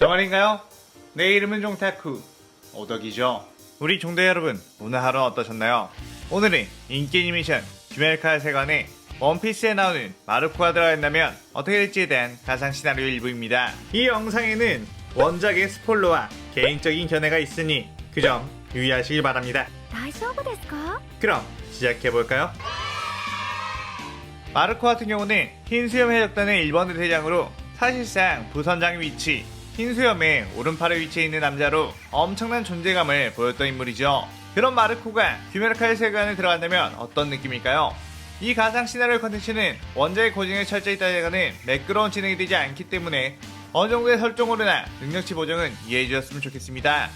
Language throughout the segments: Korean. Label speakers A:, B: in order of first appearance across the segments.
A: 저 말인가요? 내 이름은 종타쿠 오덕이죠. 우리 종대 여러분, 오늘 하루는 어떠셨나요? 오늘은 인기 애니메이션 귀멸칼 세관에 원피스에 나오는 마르코가 들어간다면 어떻게 될지에 대한 가상 시나리오 일부입니다. 이 영상에는 원작의 스포일러와 개인적인 견해가 있으니 그 점 유의하시길 바랍니다.
B: 大丈夫ですか?
A: 그럼 시작해볼까요? 마르코 같은 경우는 흰수염 해적단의 1번 대장으로 사실상 부선장 위치, 흰수염의 오른팔에 위치해 있는 남자로 엄청난 존재감을 보였던 인물이죠. 그런 마르코가 귀멸칼 세관에 들어간다면 어떤 느낌일까요? 이 가상 시나리오 컨텐츠는 원작의 고증에 철저히 따져가는 매끄러운 진행이 되지 않기 때문에 어느 정도의 설정으로나 능력치 보정은 이해해 주셨으면 좋겠습니다.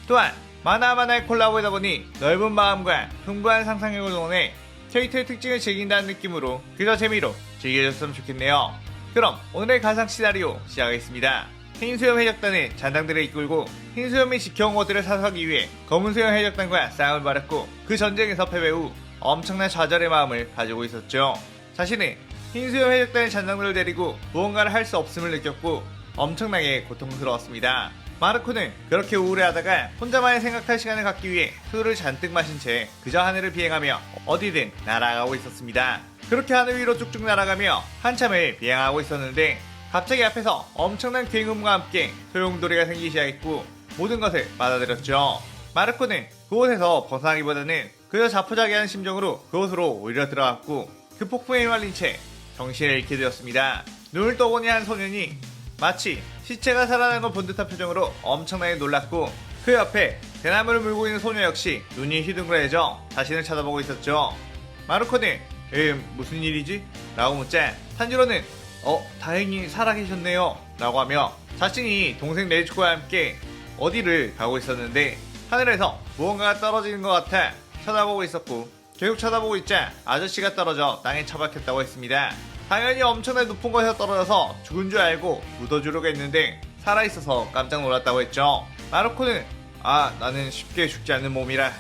A: 또한 만화의 콜라보이다 보니 넓은 마음과 풍부한 상상력을 동원해 캐릭터의 특징을 즐긴다는 느낌으로 그저 재미로 즐겨줬으면 좋겠네요. 그럼 오늘의 가상 시나리오 시작하겠습니다. 흰수염 해적단의 잔당들을 이끌고 흰수염이 지켜온 것들을 사수하기 위해 검은수염 해적단과 싸움을 벌였고 그 전쟁에서 패배 후 엄청난 좌절의 마음을 가지고 있었죠. 자신은 흰수염 해적단의 잔당들을 데리고 무언가를 할 수 없음을 느꼈고 엄청나게 고통스러웠습니다. 마르코는 그렇게 우울해하다가 혼자만의 생각할 시간을 갖기 위해 술을 잔뜩 마신 채 그저 하늘을 비행하며 어디든 날아가고 있었습니다. 그렇게 하늘 위로 쭉쭉 날아가며 한참을 비행하고 있었는데 갑자기 앞에서 엄청난 굉음과 함께 소용돌이가 생기기 시작했고 모든 것을 받아들였죠. 마르코는 그곳에서 벗어나기보다는 그저 자포자기한 심정으로 그곳으로 오히려 들어갔고 그 폭풍에 휘말린 채 정신을 잃게 되었습니다. 눈을 떠보니 한 소년이 마치 시체가 살아난 걸 본 듯한 표정으로 엄청나게 놀랐고 그 옆에 대나무를 물고 있는 소녀 역시 눈이 휘둥그레져 자신을 쳐다보고 있었죠. 마르코는 무슨 일이지? 라고 묻자 탄지로는 다행히 살아계셨네요 라고 하며 자신이 동생 네즈코와 함께 어디를 가고 있었는데 하늘에서 무언가가 떨어지는 것 같아 쳐다보고 있었고 계속 쳐다보고 있자 아저씨가 떨어져 땅에 처박혔다고 했습니다. 당연히 엄청나게 높은 곳에서 떨어져서 죽은 줄 알고 묻어주려고 했는데 살아있어서 깜짝 놀랐다고 했죠. 마르코는 나는 쉽게 죽지 않는 몸이라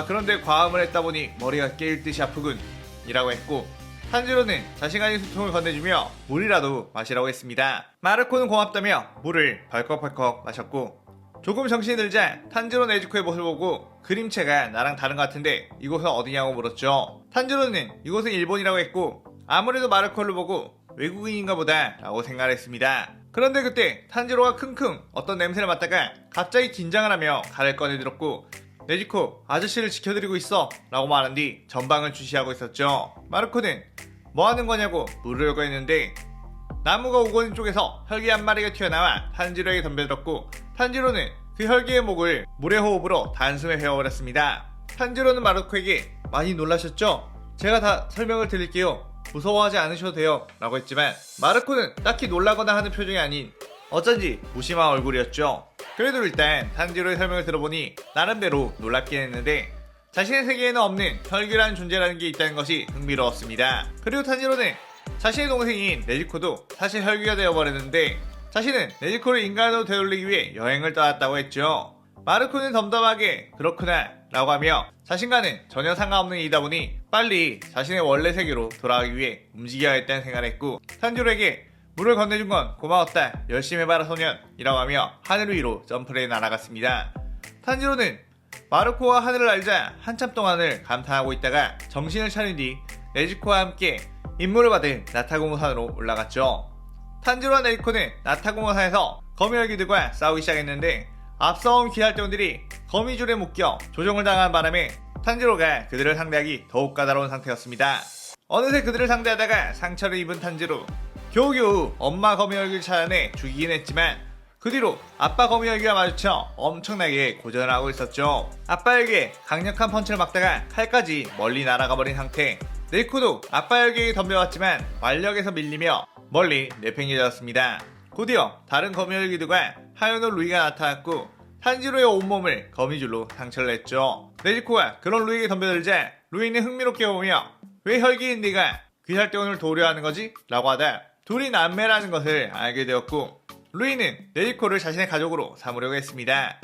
A: 그런데 과음을 했다 보니 머리가 깨일 듯이 아프군 이라고 했고 탄지로는 자신간의 수통을 건네주며 물이라도 마시라고 했습니다. 마르코는 고맙다며 물을 벌컥벌컥 마셨고 조금 정신이 들자 탄지로 네즈코의 모습을 보고 그림체가 나랑 다른 것 같은데 이곳은 어디냐고 물었죠. 탄지로는 이곳은 일본이라고 했고 아무래도 마르코를 보고 외국인인가 보다 라고 생각을 했습니다. 그런데 그때 탄지로가 킁킁 어떤 냄새를 맡다가 갑자기 긴장을 하며 칼을 꺼내들었고 네즈코 아저씨를 지켜드리고 있어 라고 말한 뒤 전방을 주시하고 있었죠. 마르코는 뭐하는 거냐고 물으려고 했는데 나무가 우고 있는 쪽에서 혈기 한 마리가 튀어나와 탄지로에게 덤벼들었고 탄지로는 그 혈기의 목을 물의 호흡으로 단숨에 베어버렸습니다. 탄지로는 마르코에게 많이 놀라셨죠? 제가 다 설명을 드릴게요. 무서워하지 않으셔도 돼요 라고 했지만 마르코는 딱히 놀라거나 하는 표정이 아닌 어쩐지 무심한 얼굴이었죠. 그래도 일단 탄지로의 설명을 들어보니 나름대로 놀랍긴 했는데 자신의 세계에는 없는 혈기라는 존재라는 게 있다는 것이 흥미로웠습니다. 그리고 탄지로는 자신의 동생인 네즈코도 사실 혈기가 되어버렸는데 자신은 네즈코를 인간으로 되돌리기 위해 여행을 떠났다고 했죠. 마르코는 덤덤하게 그렇구나 라고 하며 자신과는 전혀 상관없는 일이다 보니 빨리 자신의 원래 세계로 돌아가기 위해 움직여야겠다는 생각을 했고 탄지로에게 물을 건네준 건 고마웠다 열심히 해봐라 소년 이라고 하며 하늘 위로 점프를 해 날아갔습니다. 탄지로는 마르코가 하늘을 날자 한참 동안을 감탄하고 있다가 정신을 차린 뒤 네즈코와 함께 임무를 받은 나타고모산으로 올라갔죠. 탄지로와 네즈코는 나타고모산에서 거미열기들과 싸우기 시작했는데 앞서온 귀할대원들이 거미줄에 묶여 조종을 당한 바람에 탄지로가 그들을 상대하기 더욱 까다로운 상태였습니다. 어느새 그들을 상대하다가 상처를 입은 탄지로 겨우겨우 엄마 거미열기를 찾아내 죽이긴 했지만 그 뒤로 아빠 거미열기와 마주쳐 엄청나게 고전을 하고 있었죠. 아빠에게 강력한 펀치를 막다가 칼까지 멀리 날아가 버린 상태. 네코도 아빠 열기에 덤벼왔지만 완력에서 밀리며 멀리 내팽개졌습니다. 곧이어 다른 거미열기들과 하요노 루이가 나타났고 탄지로의 온몸을 거미줄로 상처를 냈죠. 네즈코가 그런 루이에게 덤벼들자 루이는 흥미롭게 보며 왜 혈기인 네가 귀살대원을 도우려 하는 거지? 라고 하다 둘이 남매라는 것을 알게 되었고 루이는 네즈코를 자신의 가족으로 삼으려고 했습니다.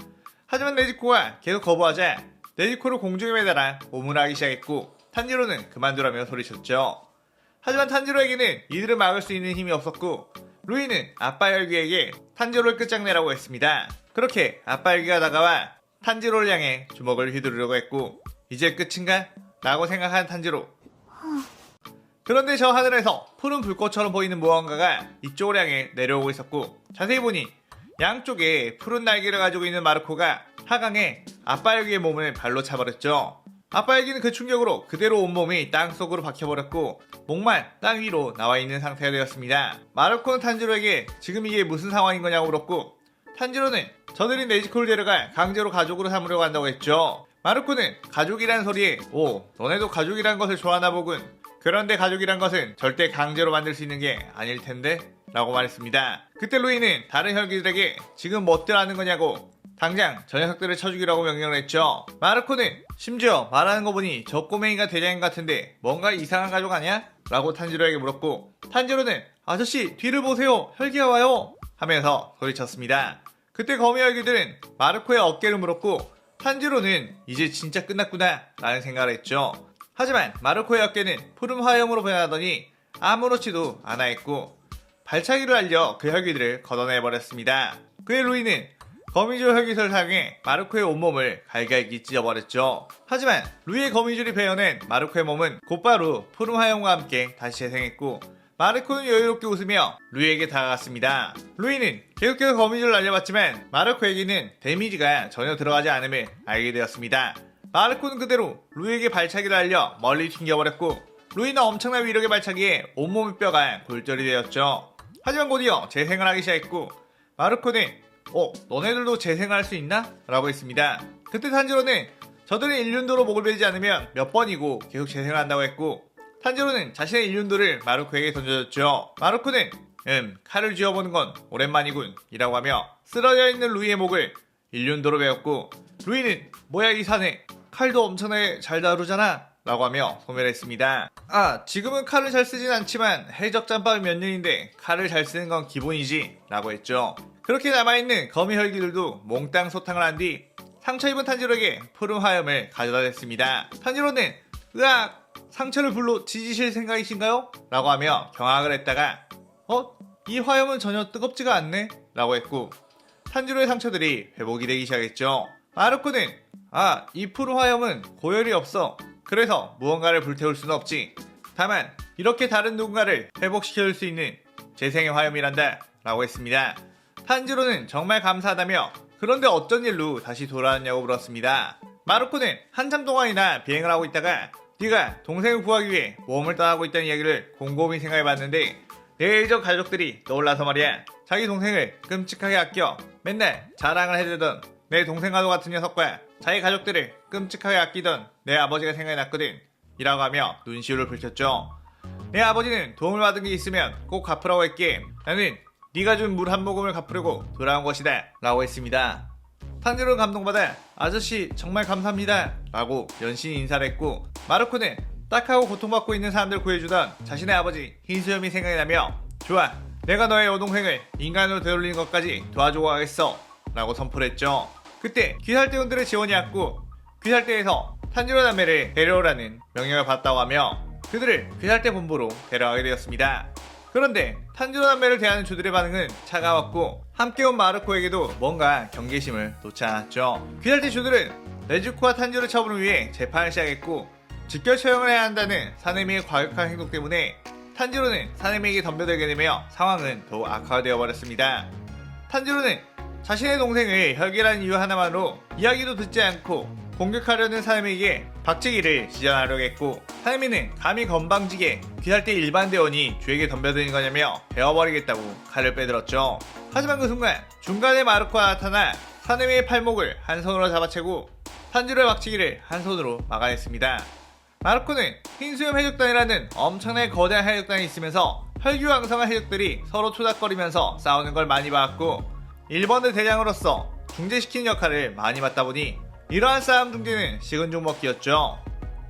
A: 하지만 네즈코가 계속 거부하자 네즈코를 공중에 매달아 오물을 하기 시작했고 탄지로는 그만두라며 소리쳤죠. 하지만 탄지로에게는 이들을 막을 수 있는 힘이 없었고 루이는 아빠 혈기에게 탄지로를 끝장내라고 했습니다. 그렇게 아빠 혈기가 다가와 탄지로를 향해 주먹을 휘두르려고 했고 이제 끝인가? 라고 생각한 탄지로. 그런데 저 하늘에서 푸른 불꽃처럼 보이는 무언가가 이쪽을 향해 내려오고 있었고 자세히 보니 양쪽에 푸른 날개를 가지고 있는 마르코가 하강에 아빠 혈기의 몸을 발로 차버렸죠. 아빠 혈기는 그 충격으로 그대로 온몸이 땅속으로 박혀버렸고 목만 땅 위로 나와 있는 상태가 되었습니다. 마르코는 탄지로에게 지금 이게 무슨 상황인 거냐고 물었고 탄지로는 저들이 네지코를 데려가 강제로 가족으로 삼으려고 한다고 했죠. 마르코는 가족이란 소리에 오 너네도 가족이란 것을 좋아하나 보군. 그런데 가족이란 것은 절대 강제로 만들 수 있는 게 아닐 텐데 라고 말했습니다. 그때 루이는 다른 혈기들에게 지금 뭐들 하는 거냐고 당장 저 녀석들을 쳐주기라고 명령을 했죠. 마르코는 심지어 말하는 거 보니 저 꼬맹이가 대장인 같은데 뭔가 이상한 가족 아니야? 라고 탄지로에게 물었고 탄지로는 아저씨 뒤를 보세요 혈기가 와요 하면서 소리쳤습니다. 그때 거미 혈기들은 마르코의 어깨를 물었고 탄지로는 이제 진짜 끝났구나 라는 생각을 했죠. 하지만 마르코의 어깨는 푸른 화염으로 변하더니 아무렇지도 않아 했고 발차기를 알려 그 혈기들을 걷어내버렸습니다. 그의 루이는 거미줄 혈기를 사용해 마르코의 온몸을 갈갈기 찢어버렸죠. 하지만 루이의 거미줄이 베어낸 마르코의 몸은 곧바로 푸른 화염과 함께 다시 재생했고 마르코는 여유롭게 웃으며 루이에게 다가갔습니다. 루이는 계속해서 거미줄을 날려봤지만 마르코에게는 데미지가 전혀 들어가지 않음을 알게 되었습니다. 마르코는 그대로 루이에게 발차기를 알려 멀리 튕겨버렸고 루이는 엄청난 위력의 발차기에 온몸의 뼈가 골절이 되었죠. 하지만 곧이어 재생을 하기 시작했고 마르코는 너네들도 재생을 할 수 있나? 라고 했습니다. 그때 탄지로는 저들의 일륜도로 목을 베지 않으면 몇 번이고 계속 재생을 한다고 했고 탄지로는 자신의 일륜도를 마르코에게 던져줬죠. 마르코는 칼을 쥐어보는 건 오랜만이군 이라고 하며 쓰러져 있는 루이의 목을 일륜도로 베었고 루이는 뭐야 이 사내 칼도 엄청나게 잘 다루잖아 라고 하며 소멸했습니다. 지금은 칼을 잘 쓰진 않지만 해적 짬밥이 몇 년인데 칼을 잘 쓰는 건 기본이지 라고 했죠. 그렇게 남아있는 거미 혈기들도 몽땅 소탕을 한 뒤 상처 입은 탄지로에게 푸른 화염을 가져다 댔습니다. 탄지로는 으악 상처를 불로 지지실 생각이신가요? 라고 하며 경악을 했다가 이 화염은 전혀 뜨겁지가 않네 라고 했고 탄지로의 상처들이 회복이 되기 시작했죠. 마르코는 이 푸른 화염은 고열이 없어. 그래서 무언가를 불태울 수는 없지. 다만 이렇게 다른 누군가를 회복시켜줄 수 있는 재생의 화염이란다 라고 했습니다. 탄지로는 정말 감사하다며 그런데 어쩐 일로 다시 돌아왔냐고 물었습니다. 마르코는 한참 동안이나 비행을 하고 있다가 네가 동생을 구하기 위해 모험을 떠나고 있다는 이야기를 곰곰이 생각해봤는데 내 예전 가족들이 떠올라서 말이야. 자기 동생을 끔찍하게 아껴 맨날 자랑을 해대던 내 동생과도 같은 녀석과 자기 가족들을 끔찍하게 아끼던 내 아버지가 생각이 났거든 이라고 하며 눈시울을 붉혔죠. 내 아버지는 도움을 받은 게 있으면 꼭 갚으라고 했기에 나는 네가 준 물 한 모금을 갚으려고 돌아온 것이다 라고 했습니다. 탄지로는 감동받아 아저씨 정말 감사합니다 라고 연신히 인사를 했고 마르코는 딱하고 고통받고 있는 사람들을 구해주던 자신의 아버지 흰수염이 생각이 나며 좋아 내가 너의 여동생을 인간으로 되돌리는 것까지 도와주고 가겠어 라고 선포를 했죠. 그때 귀살대원들의 지원이 왔고 귀살대에서 탄지로 남매를 데려오라는 명령을 받았다고 하며 그들을 귀살대 본부로 데려가게 되었습니다. 그런데 탄지로 남매를 대하는 주들의 반응은 차가웠고 함께 온 마르코에게도 뭔가 경계심을 놓지 않았죠. 귀살대 주들은 네즈코와 탄지로를 처분을 위해 재판을 시작했고 직결 처형을 해야 한다는 사네미의 과격한 행동 때문에 탄지로는 사네미에게 덤벼들게 되며 상황은 더욱 악화되어 버렸습니다. 탄지로는 자신의 동생을 혈기라는 이유 하나만으로 이야기도 듣지 않고 공격하려는 사네미에게 박치기를 시전하려고 했고 사네미는 감히 건방지게 귀살대 일반 대원이 주에게 덤벼드는 거냐며 베어버리겠다고 칼을 빼들었죠. 하지만 그 순간 중간에 마르코가 나타나 사네미의 팔목을 한 손으로 잡아채고 탄지로의 박치기를 한 손으로 막아냈습니다. 마르코는 흰수염 해적단이라는 엄청나게 거대한 해적단이 있으면서 혈기왕성한 해적들이 서로 투닥거리면서 싸우는 걸 많이 봤고 일본의 대장으로서 중재시키는 역할을 많이 맡다 보니 이러한 싸움 중재는 식은 죽 먹기였죠.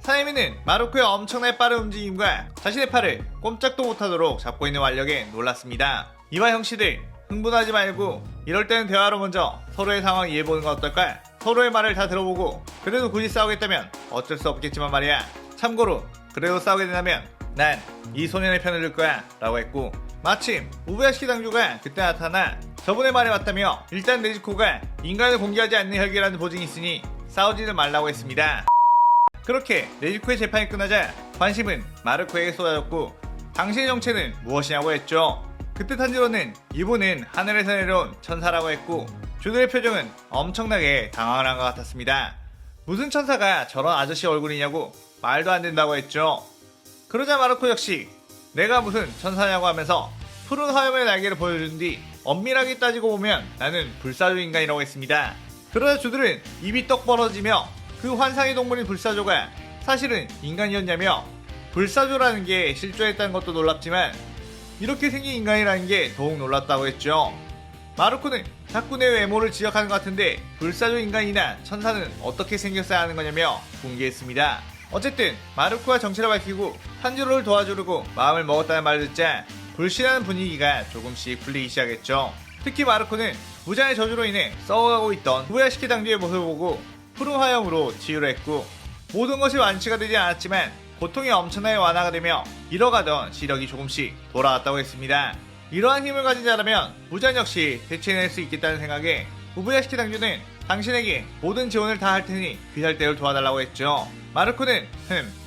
A: 사네미는 마르코의 엄청나게 빠른 움직임과 자신의 팔을 꼼짝도 못하도록 잡고 있는 완력에 놀랐습니다. 이와 형씨들 흥분하지 말고 이럴 때는 대화로 먼저 서로의 상황 이해해보는 건 어떨까? 서로의 말을 다 들어보고 그래도 굳이 싸우겠다면 어쩔 수 없겠지만 말이야. 참고로 그래도 싸우게 된다면 난 이 소년의 편을 들 거야 라고 했고 마침 우부야시키 당주가 그때 나타나 저번에 말해 왔다며 일단 네즈코가 인간을 공개하지 않는 혈기라는 보증이 있으니 싸우지는 말라고 했습니다. 그렇게 네즈코의 재판이 끝나자 관심은 마르코에게 쏟아졌고 당신의 정체는 무엇이냐고 했죠. 그때 탄지로는 이분은 하늘에서 내려온 천사라고 했고 주들의 표정은 엄청나게 당황을 한 것 같았습니다. 무슨 천사가 저런 아저씨 얼굴이냐고 말도 안 된다고 했죠. 그러자 마르코 역시 내가 무슨 천사냐고 하면서 푸른 화염의 날개를 보여준 뒤 엄밀하게 따지고 보면 나는 불사조 인간이라고 했습니다. 그러자 주들은 입이 떡 벌어지며 그 환상의 동물인 불사조가 사실은 인간이었냐며 불사조라는 게 실존했다는 것도 놀랍지만 이렇게 생긴 인간이라는 게 더욱 놀랍다고 했죠. 마르코는 자꾸 내 외모를 지적하는 것 같은데 불사조 인간이나 천사는 어떻게 생겼어야 하는 거냐며 공개했습니다. 어쨌든 마르코가 정체를 밝히고 탄지로를 도와주려고 마음을 먹었다는 말을 듣자 불신하는 분위기가 조금씩 풀리기 시작했죠. 특히 마르코는 무장의 저주로 인해 썩어가고 있던 후야시키 당주의 모습을 보고 푸른 화염으로 치유를 했고 모든 것이 완치가 되지 않았지만 고통이 엄청나게 완화가 되며 잃어가던 시력이 조금씩 돌아왔다고 했습니다. 이러한 힘을 가진 자라면 무장 역시 대체해낼 수 있겠다는 생각에 우부야시키 당주는 당신에게 모든 지원을 다 할 테니 귀살대를 도와달라고 했죠. 마르코는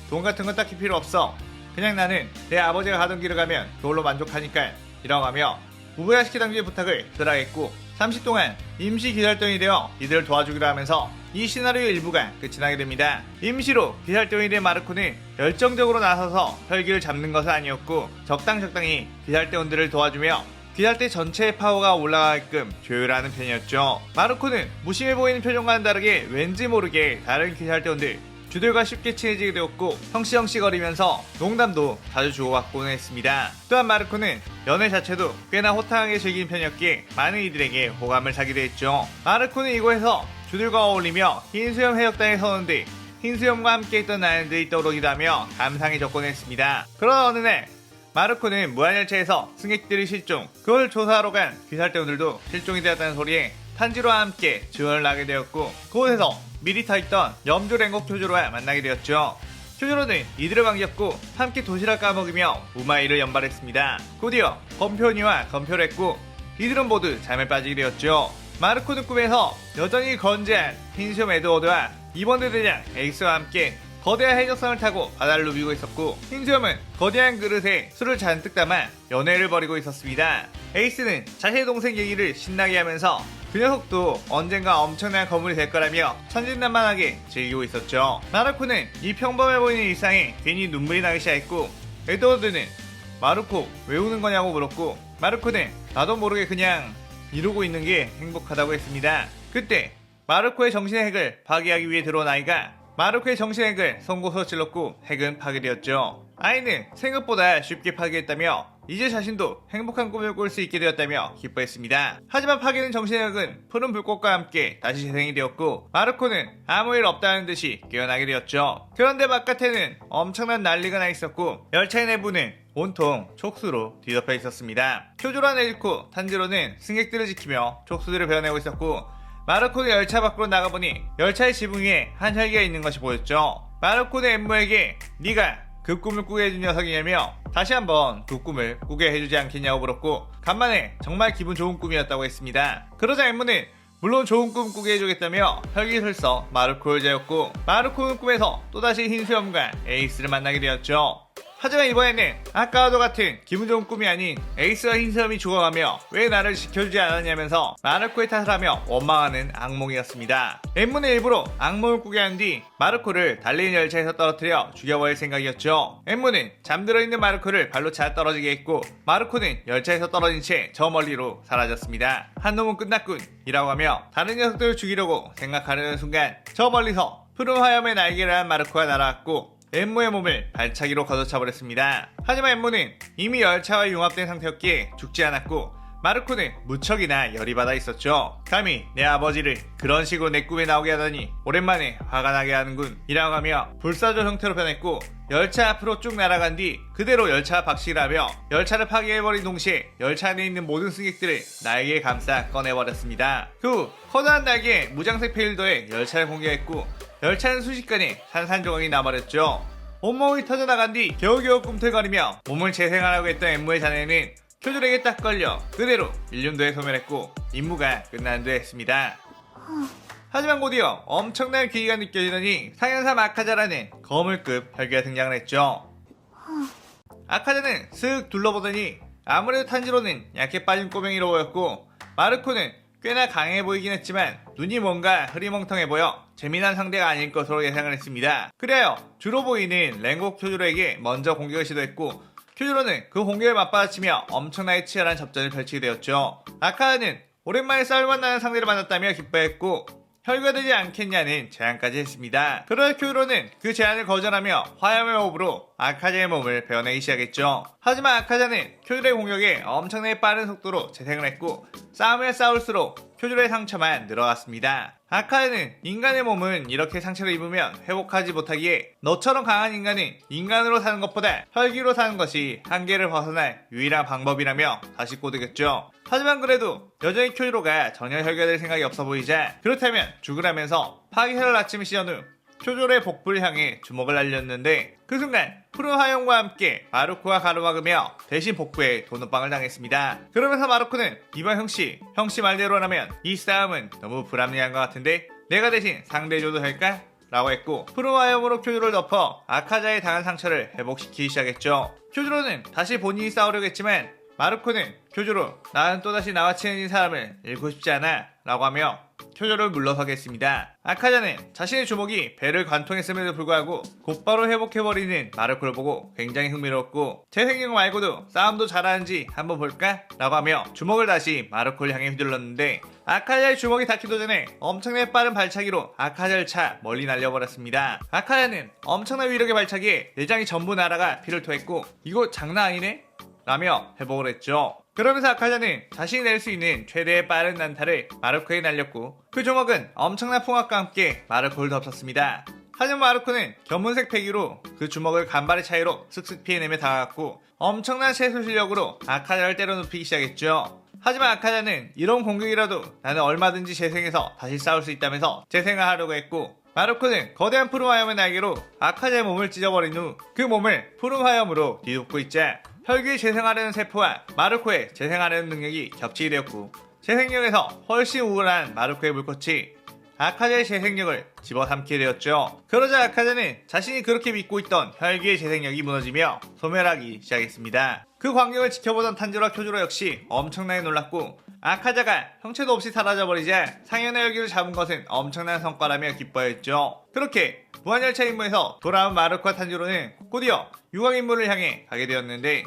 A: 돈 같은 건 딱히 필요 없어. 그냥 나는 내 아버지가 가던 길을 가면 그걸로 만족하니까 이라고 하며 우부야시키 당주의 부탁을 들어가겠고 잠시 동안 임시 귀살병이 되어 이들을 도와주기로 하면서 이 시나리오의 일부가 끝이 나게 됩니다. 임시로 귀살병이 된 마르코는 열정적으로 나서서 혈기를 잡는 것은 아니었고 적당히 귀살대원들을 도와주며 귀살대 전체의 파워가 올라가게끔 조율하는 편이었죠. 마르코는 무심해 보이는 표정과는 다르게 왠지 모르게 다른 귀살대원들 주들과 쉽게 친해지게 되었고 형씨거리면서 농담도 자주 주고받곤 했습니다. 또한 마르코는 연애 자체도 꽤나 호탕하게 즐기는 편이었기에 많은 이들에게 호감을 사기도 했죠. 마르코는 이곳에서 주들과 어울리며 흰수염 해적단에 서는데 흰수염과 함께 있던 나인들이 떠오르기도 하며 감상에 접근했습니다. 그러나 어느 날 마르코는 무한열차에서 승객들이 실종, 그걸 조사하러 간 귀살대원들도 실종이 되었다는 소리에 탄지로와 함께 지원을 하게 되었고 그곳에서 미리 타있던 염조 랭곡 교주로와 만나게 되었죠. 교주로는 이들을 반겼고 함께 도시락 까먹으며 우마이를 연발했습니다. 곧이어 검표니와 검표를 했고 이들은 모두 잠에 빠지게 되었죠. 마르코는 꿈에서 여전히 건재한 흰수염 에드워드와 이번드 대장 에이스와 함께 거대한 해적선을 타고 바다를 누비고 있었고 흰수염은 거대한 그릇에 술을 잔뜩 담아 연애를 벌이고 있었습니다. 에이스는 자신의 동생 얘기를 신나게 하면서 그 녀석도 언젠가 엄청난 거물이 될 거라며 천진난만하게 즐기고 있었죠. 마르코는 이 평범해 보이는 일상에 괜히 눈물이 나기 시작했고 에드워드는 마르코 왜 우는 거냐고 물었고 마르코는 나도 모르게 그냥 이러고 있는 게 행복하다고 했습니다. 그때 마르코의 정신의 핵을 파괴하기 위해 들어온 아이가 마르코의 정신의 핵을 송곳으로 찔렀고 핵은 파괴되었죠. 아이는 생각보다 쉽게 파괴했다며 이제 자신도 행복한 꿈을 꿀 수 있게 되었다며 기뻐했습니다. 하지만 파괴된 정신의 핵은 푸른 불꽃과 함께 다시 재생이 되었고 마르코는 아무 일 없다는 듯이 깨어나게 되었죠. 그런데 바깥에는 엄청난 난리가 나 있었고 열차의 내부는 온통 촉수로 뒤덮여 있었습니다. 표조라 네즈코, 탄지로는 승객들을 지키며 촉수들을 베어내고 있었고 마르코는 열차 밖으로 나가보니 열차의 지붕 위에 한 혈기가 있는 것이 보였죠. 마르코는 엠모에게 네가 그 꿈을 꾸게 해준 녀석이냐며 다시 한번 그 꿈을 꾸게 해주지 않겠냐고 물었고 간만에 정말 기분 좋은 꿈이었다고 했습니다. 그러자 엠모는 물론 좋은 꿈 꾸게 해주겠다며 혈기설서 마르코를 재웠고 마르코는 꿈에서 또다시 흰수염과 에이스를 만나게 되었죠. 하지만 이번에는 아까와도 같은 기분 좋은 꿈이 아닌 에이스와 흰수염이 죽어가며 왜 나를 지켜주지 않았냐면서 마르코의 탓을 하며 원망하는 악몽이었습니다. 엠모는 일부러 악몽을 꾸게 한 뒤 마르코를 달리는 열차에서 떨어뜨려 죽여버릴 생각이었죠. 엠모는 잠들어 있는 마르코를 발로 차 떨어지게 했고 마르코는 열차에서 떨어진 채 저 멀리로 사라졌습니다. 한 놈은 끝났군 이라고 하며 다른 녀석들을 죽이려고 생각하려는 순간 저 멀리서 푸른 화염의 날개를 한 마르코가 날아왔고 엠모의 몸을 발차기로 걷어차버렸습니다. 하지만 엠모는 이미 열차와 융합된 상태였기에 죽지 않았고 마르코는 무척이나 열이 받아 있었죠. 감히 내 아버지를 그런 식으로 내 꿈에 나오게 하다니 오랜만에 화가 나게 하는군 이라고 하며 불사조 형태로 변했고 열차 앞으로 쭉 날아간 뒤 그대로 열차와 박식을 하며 열차를 파괴해버린 동시에 열차 안에 있는 모든 승객들을 날개에 감싸 꺼내버렸습니다. 그 후 커다란 날개에 무장색 페일더에 열차를 공격했고 열차는 순식간에 산산조각이 나버렸죠. 온몸이 터져나간 뒤 겨우겨우 꿈틀거리며 몸을 재생하려고 했던 엠모의 자네는 쿄졸에게 딱 걸려 그대로 일륜도에 소멸했고 임무가 끝난 듯 했습니다. 하지만 곧이어 엄청난 기이가 느껴지더니 상현삼 아카자라는 거물급 혈기가 등장을 했죠. 아카자는 슥 둘러보더니 아무래도 탄지로는 약해 빠진 꼬맹이로 보였고 마르코는 꽤나 강해 보이긴 했지만 눈이 뭔가 흐리멍텅해 보여 재미난 상대가 아닐 것으로 예상을 했습니다. 그래요 주로 보이는 랭고 쿄조로에게 먼저 공격을 시도했고 쿄조로는 그 공격을 맞받아치며 엄청나게 치열한 접전을 펼치게 되었죠. 아카자는 오랜만에 싸울만 나는 상대를 만났다며 기뻐했고 혈기가 되지 않겠냐는 제안까지 했습니다. 그러나 쿄조로는 그 제안을 거절하며 화염의 호흡으로 아카자의 몸을 베어내기 시작했죠. 하지만 아카자는 쿄조로의 공격에 엄청나게 빠른 속도로 재생을 했고 싸우면 싸울수록 쿄조로의 상처만 늘어갔습니다. 아카자는 인간의 몸은 이렇게 상처를 입으면 회복하지 못하기에 너처럼 강한 인간은 인간으로 사는 것보다 혈기로 사는 것이 한계를 벗어날 유일한 방법이라며 다시 꼬드겼죠. 하지만 그래도 여전히 쿄조로가 전혀 혈기가 될 생각이 없어 보이자 그렇다면 죽으라면서 파괴혈을 아침 시전 후 쿄조로의 복부를 향해 주먹을 날렸는데 그 순간 푸른 화염과 함께 마르코가 가로막으며 대신 복부에 도넛방을 당했습니다. 그러면서 마르코는 이번 형씨 말대로라면 이 싸움은 너무 불합리한 것 같은데 내가 대신 상대해줘도 될까? 라고 했고 푸른 화염으로 쿄조로를 덮어 아카자에 당한 상처를 회복시키기 시작했죠. 쿄조로는 다시 본인이 싸우려고 했지만 마르코는 쿄조로 나는 또다시 나와 친해진 사람을 잃고 싶지 않아 라고 하며 쿄조로를 물러서게 했습니다. 아카자는 자신의 주먹이 배를 관통했음에도 불구하고 곧바로 회복해버리는 마르코를 보고 굉장히 흥미로웠고 재생력 말고도 싸움도 잘하는지 한번 볼까? 라고 하며 주먹을 다시 마르코를 향해 휘둘렀는데 아카자의 주먹이 닿기도 전에 엄청나게 빠른 발차기로 아카자를 차 멀리 날려버렸습니다. 아카자는 엄청난 위력의 발차기에 내장이 전부 날아가 피를 토했고 이거 장난 아니네? 라며 회복을 했죠. 그러면서 아카자는 자신이 낼 수 있는 최대의 빠른 난타를 마르코에 날렸고 그 주먹은 엄청난 풍압과 함께 마르코를 덮쳤습니다. 하지만 마르코는 견문색 패기로 그 주먹을 간발의 차이로 슥슥 피해내며 다가갔고 엄청난 채술 실력으로 아카자를 때려눕히기 시작했죠. 하지만 아카자는 이런 공격이라도 나는 얼마든지 재생해서 다시 싸울 수 있다면서 재생을 하려고 했고 마르코는 거대한 푸른 화염의 날개로 아카자의 몸을 찢어버린 후 그 몸을 푸른 화염으로 뒤덮고 있자 혈기를 재생하려는 세포와 마르코의 재생하려는 능력이 겹치게 되었고 재생력에서 훨씬 우월한 마르코의 물꽃이 아카자의 재생력을 집어삼키게 되었죠. 그러자 아카자는 자신이 그렇게 믿고 있던 혈기의 재생력이 무너지며 소멸하기 시작했습니다. 그 광경을 지켜보던 탄지로와 쿄조로 역시 엄청나게 놀랐고 아카자가 형체도 없이 사라져버리자 상현의 혈기를 잡은 것은 엄청난 성과라며 기뻐했죠. 그렇게 무한열차 임무에서 돌아온 마르코와 탄지로는 곧이어 유곽 임무를 향해 가게 되었는데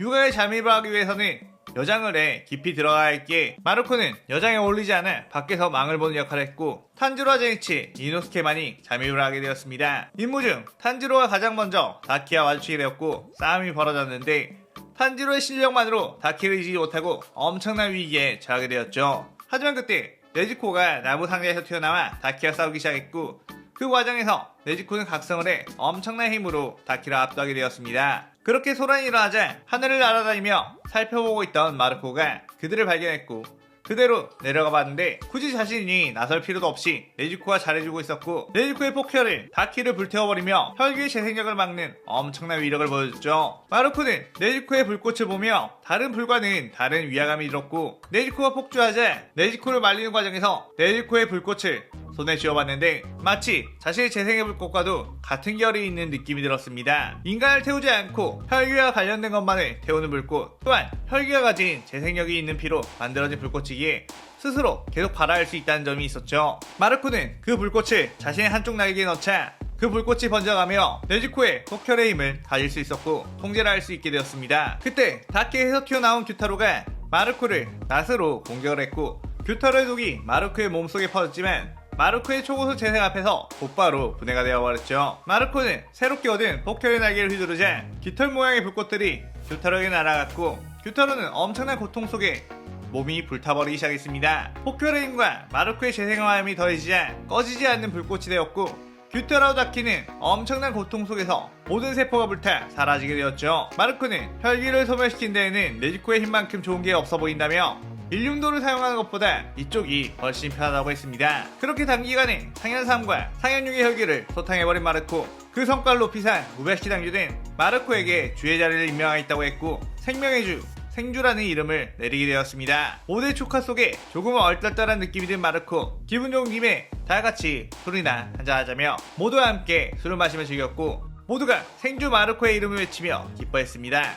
A: 유곽에 잠입을 하기 위해서는 여장을에 깊이 들어가야 했기에 마르코는 여장에 어울리지 않아 밖에서 망을 보는 역할을 했고 탄지로와 제니치, 이노스케만이 잠입을 하게 되었습니다. 임무 중 탄지로가 가장 먼저 다키와 마주치게 되었고 싸움이 벌어졌는데 탄지로의 실력만으로 다키를 이기지 못하고 엄청난 위기에 처하게 되었죠. 하지만 그때 네지코가 나무 상자에서 튀어나와 다키와 싸우기 시작했고 그 과정에서 네지코는 각성을 해 엄청난 힘으로 다키를 압도하게 되었습니다. 그렇게 소란이 일어나자 하늘을 날아다니며 살펴보고 있던 마르코가 그들을 발견했고 그대로 내려가 봤는데 굳이 자신이 나설 필요도 없이 네지코가 잘해주고 있었고 네지코의 폭혈을 다키를 불태워버리며 혈기의 재생력을 막는 엄청난 위력을 보여줬죠. 마르코는 네지코의 불꽃을 보며 다른 불과는 다른 위화감이 들었고 네지코가 폭주하자 네지코를 말리는 과정에서 네지코의 불꽃을 손에 쥐어봤는데 마치 자신의 재생의 불꽃과도 같은 결이 있는 느낌이 들었습니다. 인간을 태우지 않고 혈기와 관련된 것만을 태우는 불꽃 또한 혈기가 가진 재생력이 있는 피로 만들어진 불꽃이기에 스스로 계속 발화할 수 있다는 점이 있었죠. 마르코는 그 불꽃을 자신의 한쪽 날개에 넣자 그 불꽃이 번져가며 네지코의 폭혈의 힘을 가질 수 있었고 통제를 할 수 있게 되었습니다. 그때 다키에서 튀어나온 규타로가 마르코를 낫으로 공격을 했고 규타로의 독이 마르코의 몸속에 퍼졌지만 마르코의 초고속 재생 앞에서 곧바로 분해가 되어버렸죠. 마르코는 새롭게 얻은 폭혈의 날개를 휘두르자 깃털 모양의 불꽃들이 규타로에게 날아갔고 규타로는 엄청난 고통 속에 몸이 불타버리기 시작했습니다. 폭혈의 힘과 마르코의 재생화염이 더해지자 꺼지지 않는 불꽃이 되었고 규타로 다키는 엄청난 고통 속에서 모든 세포가 불타 사라지게 되었죠. 마르코는 혈기를 소멸시킨 데에는 네지코의 힘만큼 좋은 게 없어 보인다며 일륜도를 사용하는 것보다 이쪽이 훨씬 편하다고 했습니다. 그렇게 단기간에 상현3과 상현6의 혈기를 소탕해버린 마르코 그 성과를 높이산 무베시 당주는 마르코에게 주의 자리를 임명하겠다고 했고 생명의 주 생주라는 이름을 내리게 되었습니다. 모두의 축하 속에 조금은 얼떨떨한 느낌이 든 마르코. 기분 좋은 김에 다같이 술이나 한잔하자며 모두와 함께 술을 마시며 즐겼고 모두가 생주 마르코의 이름을 외치며 기뻐했습니다.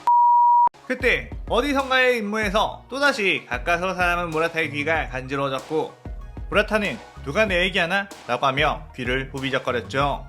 A: 그때 어디선가의 임무에서 또다시 가까스로 사람은 무라타의 귀가 간지러워졌고 무라타는 누가 내 얘기하나? 라고 하며 귀를 후비적거렸죠.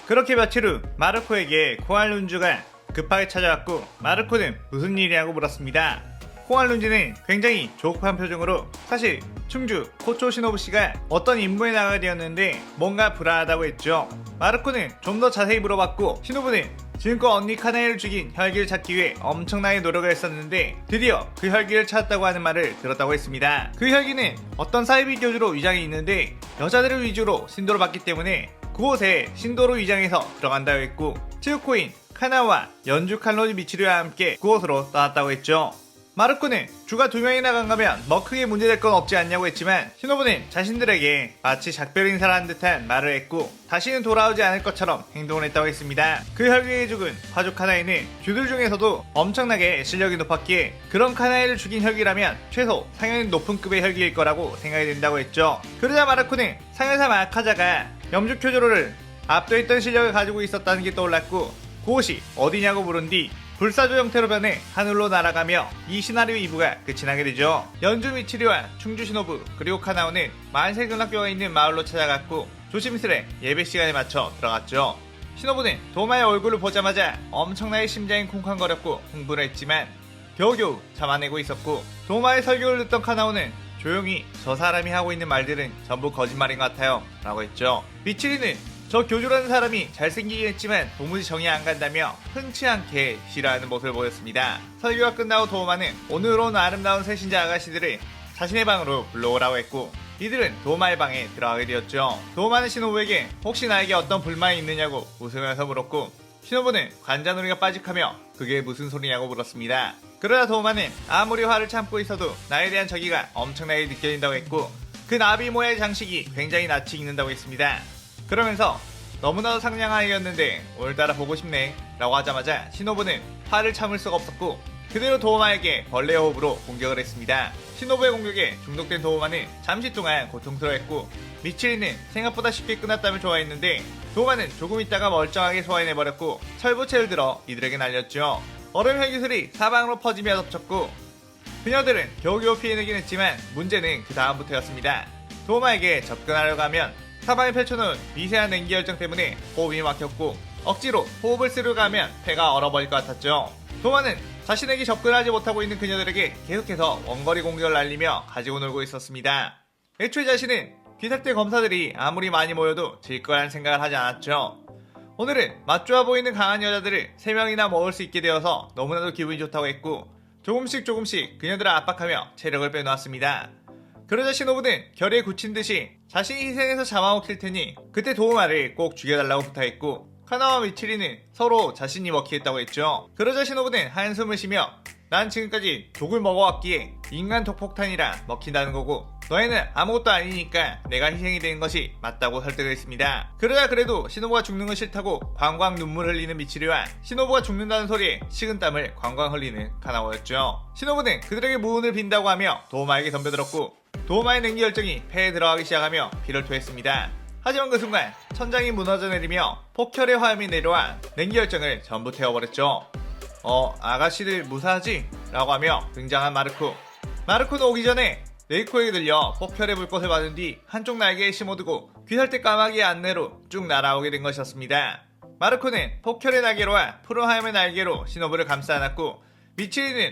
A: 그렇게 며칠 후 마르코에게 코알룬주가 급하게 찾아왔고 마르코는 무슨 일이냐고 물었습니다. 코알룬주는 굉장히 조급한 표정으로 사실 충주 코초 시노부씨가 어떤 임무에 나가게 되었는데 뭔가 불안하다고 했죠. 마르코는 좀 더 자세히 물어봤고 시노부는 지금껏 언니 카나에를 죽인 혈기를 찾기 위해 엄청나게 노력을 했었는데 드디어 그 혈기를 찾았다고 하는 말을 들었다고 했습니다. 그 혈기는 어떤 사이비 교주로 위장이 있는데 여자들을 위주로 신도로 받기 때문에 그곳에 신도로 위장해서 들어간다고 했고 츠유코인, 카나와 연주 칼로지 미치루와 함께 그곳으로 떠났다고 했죠. 마르코는 주가 2명이 나간 거면 뭐 크게 문제될 건 없지 않냐고 했지만 시노부는 자신들에게 마치 작별 인사를 한 듯한 말을 했고 다시는 돌아오지 않을 것처럼 행동을 했다고 했습니다. 그 혈기에 죽은 화족 카나이는 주들 중에서도 엄청나게 실력이 높았기에 그런 카나이를 죽인 혈기라면 최소 상현이 높은 급의 혈기일 거라고 생각이 된다고 했죠. 그러자 마르코는 상현사 마카자가 염주교조로를 압도했던 실력을 가지고 있었다는 게 떠올랐고 그곳이 어디냐고 물은 뒤 불사조 형태로 변해 하늘로 날아가며 이 시나리오 2부가 끝이 나게 되죠. 연주 미치리와 충주 시노부 그리고 카나오는 만세근학교가 있는 마을로 찾아갔고 조심스레 예배 시간에 맞춰 들어갔죠. 시노부는 도마의 얼굴을 보자마자 엄청나게 심장이 쿵쾅거렸고 흥분을 했지만 겨우겨우 참아내고 있었고 도마의 설교를 듣던 카나오는 조용히 저 사람이 하고 있는 말들은 전부 거짓말인 것 같아요 라고 했죠. 미치리는 저 교주라는 사람이 잘생기긴 했지만 도무지 정이 안 간다며 흔치 않게 싫어하는 모습을 보였습니다. 설교가 끝나고 도마는 오늘 온 아름다운 새신자 아가씨들을 자신의 방으로 불러오라고 했고 이들은 도마의 방에 들어가게 되었죠. 도마는 시노부에게 혹시 나에게 어떤 불만이 있느냐고 웃으면서 물었고 시노부는 관자놀이가 빠직하며 그게 무슨 소리냐고 물었습니다. 그러다 도마는 아무리 화를 참고 있어도 나에 대한 저기가 엄청나게 느껴진다고 했고 그 나비 모양의 장식이 굉장히 낯이 익는다고 했습니다. 그러면서 너무나도 상냥한 아이였는데 오늘따라 보고 싶네 라고 하자마자 시노부는 화를 참을 수가 없었고 그대로 도우마에게 벌레 호흡으로 공격을 했습니다. 시노부의 공격에 중독된 도우마는 잠시 동안 고통스러워했고 미치리는 생각보다 쉽게 끝났다며 좋아했는데 도우마는 조금 있다가 멀쩡하게 소화해내버렸고 철부채를 들어 이들에게 날렸죠. 얼음 혈기술이 사방으로 퍼지며 덮쳤고 그녀들은 겨우겨우 피해내긴 했지만 문제는 그 다음부터였습니다. 도우마에게 접근하려고 하면 사방에 펼쳐놓은 미세한 냉기 열정 때문에 호흡이 막혔고 억지로 호흡을 쓰려고 하면 폐가 얼어버릴 것 같았죠. 도마는 자신에게 접근하지 못하고 있는 그녀들에게 계속해서 원거리 공격을 날리며 가지고 놀고 있었습니다. 애초에 자신은 귀삭대 검사들이 아무리 많이 모여도 질 거란 생각을 하지 않았죠. 오늘은 맛좋아 보이는 강한 여자들을 3명이나 모을 수 있게 되어서 너무나도 기분이 좋다고 했고 조금씩 그녀들을 압박하며 체력을 빼놓았습니다. 그러자 시노부는 결의에 굳힌 듯이 자신이 희생해서 잡아먹힐 테니 그때 도우마를 꼭 죽여달라고 부탁했고 카나와 미치리는 서로 자신이 먹히겠다고 했죠. 그러자 시노부는 한숨을 쉬며 난 지금까지 독을 먹어왔기에 인간 독폭탄이라 먹힌다는 거고 너희는 아무것도 아니니까 내가 희생이 되는 것이 맞다고 설득을 했습니다. 그러자 그래도 시노부가 죽는 건 싫다고 광광 눈물 흘리는 미치리와 시노부가 죽는다는 소리에 식은땀을 광광 흘리는 카나오였죠. 시노부는 그들에게 무운을 빈다고 하며 도우마에게 덤벼들었고 도우마의 냉기 열정이 폐에 들어가기 시작하며 피를 토했습니다. 하지만 그 순간 천장이 무너져 내리며 폭혈의 화염이 내려와 냉기 열정을 전부 태워버렸죠. 아가씨들 무사하지? 라고 하며 등장한 마르코. 마르코는 오기 전에 레이코에게 들려 폭혈의 불꽃을 받은 뒤 한쪽 날개에 심어두고 귀살대 까마귀의 안내로 쭉 날아오게 된 것이었습니다. 마르코는 폭혈의 날개로와 푸른 화염의 날개로 시노부를 감싸 안았고 미치리는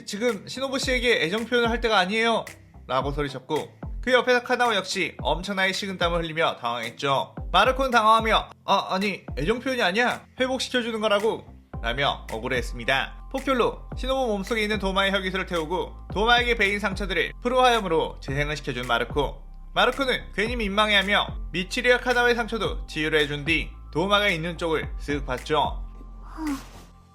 A: 지금 시노부 씨에게 애정 표현을 할 때가 아니에요 라고 소리쳤고 그 옆에서 카나오 역시 엄청나게 식은땀을 흘리며 당황했죠. 마르코는 당황하며 아니 애정 표현이 아니야 회복시켜주는 거라고 라며 억울해했습니다. 폭혈로 시노부 몸속에 있는 도마의 혈기술을 태우고 도마에게 베인 상처들을 푸른 화염으로 재생을 시켜준 마르코는 괜히 민망해하며 미치리와 카나오의 상처도 치유를 해준 뒤 도마가 있는 쪽을 쓱 봤죠.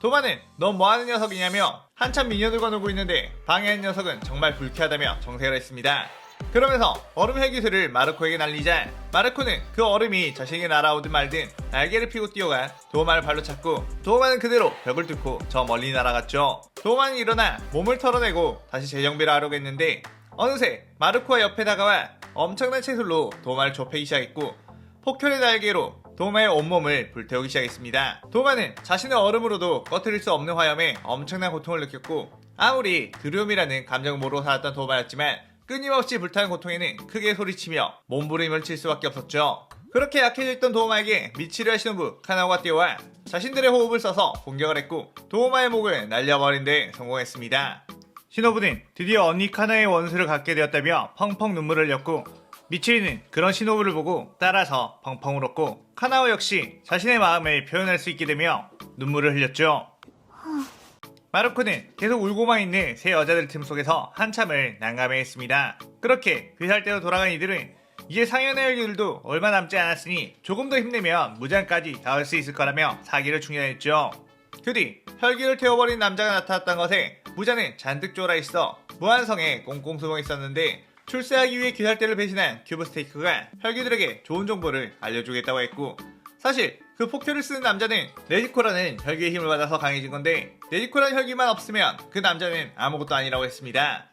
A: 도마는 넌 뭐하는 녀석이냐며 한참 미녀들과 놀고 있는데 방해한 녀석은 정말 불쾌하다며 정색을 했습니다. 그러면서 얼음 헬기술을 마르코에게 날리자 마르코는 그 얼음이 자신에게 날아오든 말든 날개를 펴고 뛰어가 도마를 발로 찾고 도마는 그대로 벽을 뚫고 저 멀리 날아갔죠. 도마는 일어나 몸을 털어내고 다시 재정비를 하려고 했는데 어느새 마르코가 옆에 다가와 엄청난 채술로 도마를 좁히기 시작했고 폭혈의 날개로 도마의 온몸을 불태우기 시작했습니다. 도마는 자신의 얼음으로도 꺼트릴 수 없는 화염에 엄청난 고통을 느꼈고 아무리 두려움이라는 감정을 모르고 살았던 도마였지만 끊임없이 불타는 고통에는 크게 소리치며 몸부림을 칠 수밖에 없었죠. 그렇게 약해져 있던 도마에게 미치리와 시노부, 카나오가 뛰어와 자신들의 호흡을 써서 공격을 했고 도마의 목을 날려버린 데 성공했습니다. 시노부는 드디어 언니 카나의 원수를 갖게 되었다며 펑펑 눈물을 흘렸고 미치리는 그런 시노부를 보고 따라서 펑펑 울었고 카나오 역시 자신의 마음을 표현할 수 있게 되며 눈물을 흘렸죠. 마르코는 계속 울고만 있는 세 여자들 틈 속에서 한참을 난감해했습니다. 그렇게 귀살대로 돌아간 이들은 이제 상현의 혈기들도 얼마 남지 않았으니 조금 더 힘내면 무장까지 닿을 수 있을 거라며 사기를 충전했죠. 그 뒤 혈기를 태워버린 남자가 나타났던 것에 무자는 잔뜩 쫄아있어 무한성에 꽁꽁 숨어 있었는데 출세하기 위해 귀살대를 배신한 큐브스테이크가 혈기들에게 좋은 정보를 알려주겠다고 했고 사실 그 폭혈을 쓰는 남자는 네지코라는 혈기의 힘을 받아서 강해진 건데 네지코라는 혈기만 없으면 그 남자는 아무것도 아니라고 했습니다.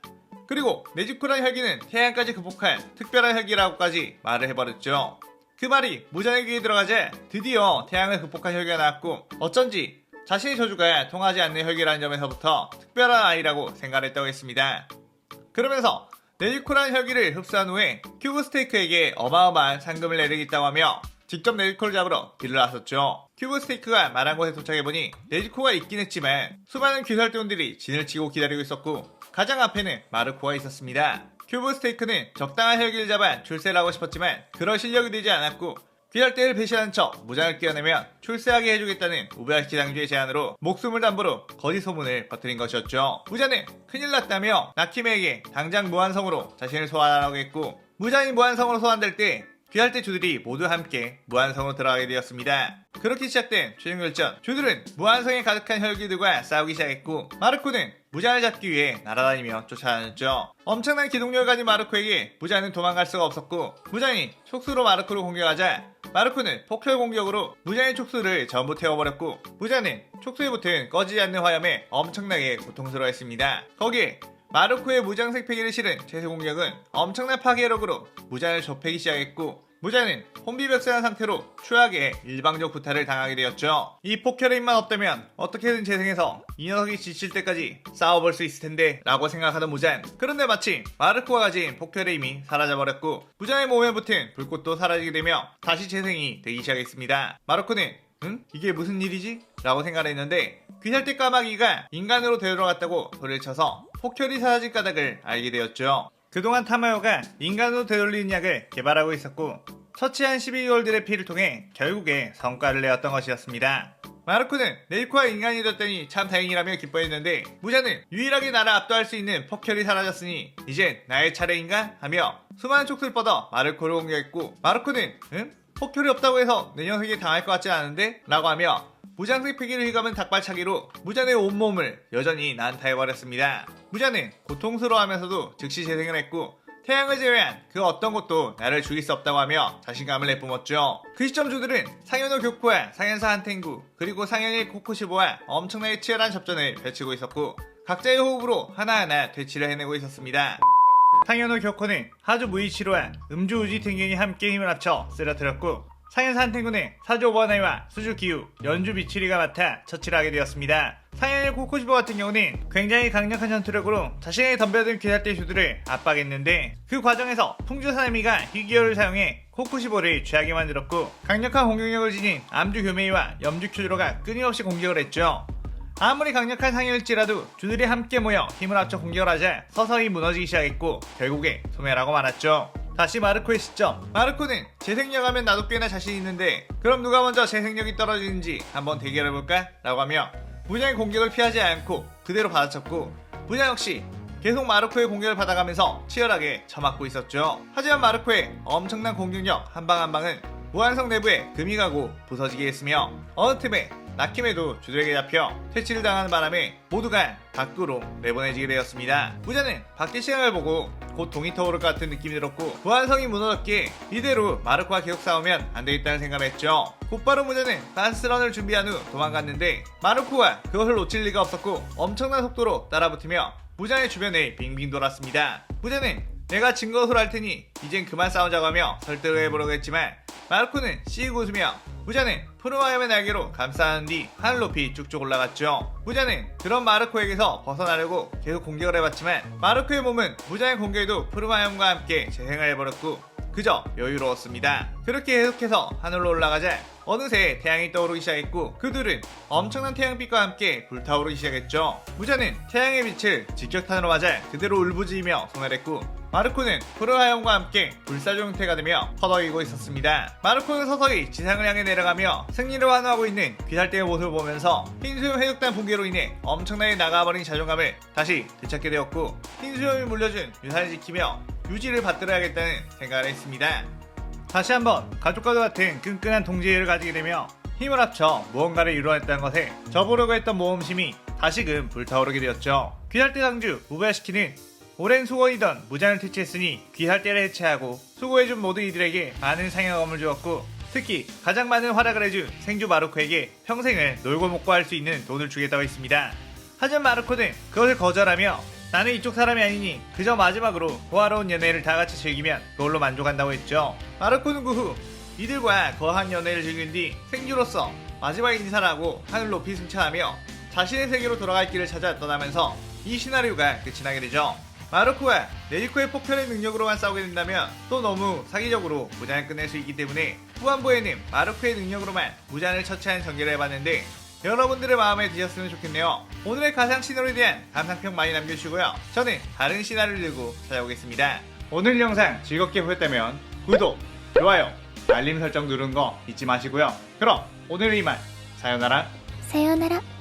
A: 그리고 네지코라는 혈기는 태양까지 극복한 특별한 혈기라고까지 말을 해버렸죠. 그 말이 무자의 귀에 들어가자 드디어 태양을 극복한 혈기가 나왔고 어쩐지 자신의 저주가 통하지 않는 혈기라는 점에서부터 특별한 아이라고 생각했다고 했습니다. 그러면서 네지코라는 혈기를 흡수한 후에 큐브스테이크에게 어마어마한 상금을 내리겠다고 하며 직접 네지코를 잡으러 길을 나섰죠. 큐브스테이크가 말한 곳에 도착해보니 네지코가 있긴 했지만 수많은 귀살대원들이 진을 치고 기다리고 있었고 가장 앞에는 마르코가 있었습니다. 큐브스테이크는 적당한 혈기를 잡아 출세를 하고 싶었지만 그럴 실력이 되지 않았고 귀살대를 배신한 척 무장을 끼워내면 출세하게 해주겠다는 우베아키 당주의 제안으로 목숨을 담보로 거짓 소문을 퍼뜨린 것이었죠. 무자는 큰일 났다며 나키메에게 당장 무한성으로 자신을 소환하라고 했고 무자인 무한성으로 소환될 때 귀살대 주들이 모두 함께 무한성으로 들어가게 되었습니다. 그렇게 시작된 최종 결전, 주들은 무한성에 가득한 혈기들과 싸우기 시작했고 마르코는 무자를 잡기 위해 날아다니며 쫓아다녔죠. 엄청난 기동력을 가진 마르코에게 무자는 도망갈 수가 없었고 무자이 촉수로 마르코를 공격하자 마르코는 폭혈 공격으로 무자의 촉수를 전부 태워버렸고 무자는 촉수에 붙은 꺼지지 않는 화염에 엄청나게 고통스러워했습니다. 거기에 마르코의 무장색 패기를 실은 최세 공격은 엄청난 파괴력으로 무자를 좁히기 시작했고 무자는 혼비백산한 상태로 추하게 일방적 구타를 당하게 되었죠. 이 폭혈의 힘만 없다면 어떻게든 재생해서 이 녀석이 지칠 때까지 싸워볼 수 있을 텐데 라고 생각하던 무잔. 그런데 마침 마르코가 가진 폭혈의 힘이 사라져버렸고 무자의 몸에 붙은 불꽃도 사라지게 되며 다시 재생이 되기 시작했습니다. 마르코는 이게 무슨 일이지? 라고 생각했는데 귀살대 까마귀가 인간으로 되돌아갔다고 소리를 쳐서 폭혈이 사라진 까닭을 알게 되었죠. 그동안 타마요가 인간으로 되돌리는 약을 개발하고 있었고 처치한 12개월들의 피를 통해 결국에 성과를 내었던 것이었습니다. 마르코는 네지코가 인간이 됐더니 참 다행이라며 기뻐했는데 무자는 유일하게 나를 압도할 수 있는 폭혈이 사라졌으니 이젠 나의 차례인가? 하며 수많은 촉수를 뻗어 마르코를 공격했고 마르코는 폭혈이 없다고 해서 내 녀석이 당할 것 같지 않은데? 라고 하며 무장색 패기를 휘감은 닭발차기로 무자의 온몸을 여전히 난타해버렸습니다. 무자는 고통스러워하면서도 즉시 재생을 했고 태양을 제외한 그 어떤 것도 나를 죽일 수 없다고 하며 자신감을 내뿜었죠. 그 시점 주들은 상현호 교쿠와 상현사 한텐구 그리고 상현의 코코시보와 엄청나게 치열한 접전을 펼치고 있었고 각자의 호흡으로 하나하나 퇴치를 해내고 있었습니다. 상현호 교코는 하주 무이치로와 음주 우지 텐겐이 함께 힘을 합쳐 쓰러뜨렸고 상현사 한텐구는 사주 오버나이와 수주 기우, 연주 미치리가 맡아 처치를 하게 되었습니다. 상현의 코코시보 같은 경우는 굉장히 강력한 전투력으로 자신의 덤벼든 귀살대 슈들을 압박했는데 그 과정에서 풍주 사나미가 희귀어를 사용해 코코시보를 취하게 만들었고 강력한 공격력을 지닌 암주 교메이와 염주 큐드로가 끊임없이 공격을 했죠. 아무리 강력한 상현일지라도 주들이 함께 모여 힘을 합쳐 공격을 하자 서서히 무너지기 시작했고 결국에 소멸하고 말았죠. 다시 마르코의 시점. 마르코는 재생력 하면 나도 꽤나 자신 있는데 그럼 누가 먼저 재생력이 떨어지는지 한번 대결해볼까? 라고 하며 무장의 공격을 피하지 않고 그대로 받아쳤고 무장 역시 계속 마르코의 공격을 받아가면서 치열하게 처맞고 있었죠. 하지만 마르코의 엄청난 공격력 한방 한방은 무한성 내부에 금이 가고 부서지게 했으며 어느 틈에 나킴에도 주들에게 잡혀 퇴치를 당하는 바람에 모두가 밖으로 내보내지게 되었습니다. 무자는 밖의 시장을 보고 곧 동이 터오를 것 같은 느낌이 들었고 보안성이 무너졌기에 이대로 마르코와 계속 싸우면 안 되겠다는 생각을 했죠. 곧바로 무자는 빤스런을 준비한 후 도망갔는데 마르코가 그것을 놓칠 리가 없었고 엄청난 속도로 따라붙으며 무자의 주변에 빙빙 돌았습니다. 무자는 내가 증거서를 할 테니 이젠 그만 싸우자고 하며 설득을 해보려고 했지만 마르코는 씩 웃으며 무자는 푸르마염의 날개로 감싸는 뒤 하늘 높이 쭉쭉 올라갔죠. 무자는 그런 마르코에게서 벗어나려고 계속 공격을 해봤지만 마르코의 몸은 무자의 공격에도 푸르마염과 함께 재생을 해버렸고 그저 여유로웠습니다. 그렇게 계속해서 하늘로 올라가자 어느새 태양이 떠오르기 시작했고 그 둘은 엄청난 태양빛과 함께 불타오르기 시작했죠. 무자는 태양의 빛을 직격탄으로 맞아 그대로 울부짖으며 손해냈고 마르코는 푸르하염과 함께 불사조 형태가 되며 퍼덕이고 있었습니다. 마르코는 서서히 지상을 향해 내려가며 승리를 환호하고 있는 귀살대의 모습을 보면서 흰수염 해적단 붕괴로 인해 엄청나게 나가버린 자존감을 다시 되찾게 되었고 흰수염이 물려준 유산을 지키며 유지를 받들어야겠다는 생각을 했습니다. 다시 한번 가족과도 같은 끈끈한 동지애를 가지게 되며 힘을 합쳐 무언가를 이루어냈다는 것에 저보려고 했던 모험심이 다시금 불타오르게 되었죠. 귀살대 상주 무바야시키는 오랜 수고이던 무잔을 퇴치했으니 귀살대를 해체하고 수고해준 모두 이들에게 많은 상여금을 주었고 특히 가장 많은 활약을 해준 생주 마르코에게 평생을 놀고 먹고 할 수 있는 돈을 주겠다고 했습니다. 하지만 마르코는 그것을 거절하며 나는 이쪽 사람이 아니니 그저 마지막으로 호화로운 연애를 다같이 즐기면 그걸로 만족한다고 했죠. 마르코는 그 후 이들과 거한 연애를 즐긴 뒤 생주로서 마지막 인사를 하고 하늘 높이 승천하며 자신의 세계로 돌아갈 길을 찾아 떠나면서 이 시나리오가 끝이 나게 되죠. 마르코가 네지코의 폭발의 능력으로만 싸우게 된다면 또 너무 사기적으로 무잔을 끝낼 수 있기 때문에 후반부에는 마르코의 능력으로만 무잔을 처치하는 전개를 해봤는데 여러분들의 마음에 드셨으면 좋겠네요. 오늘의 가상 시나리오에 대한 감상평 많이 남겨주시고요. 저는 다른 시나리오를 들고 찾아오겠습니다. 오늘 영상 즐겁게 보셨다면 구독, 좋아요, 알림 설정 누르는 거 잊지 마시고요. 그럼 오늘은 이만 사요나라.
B: さようなら。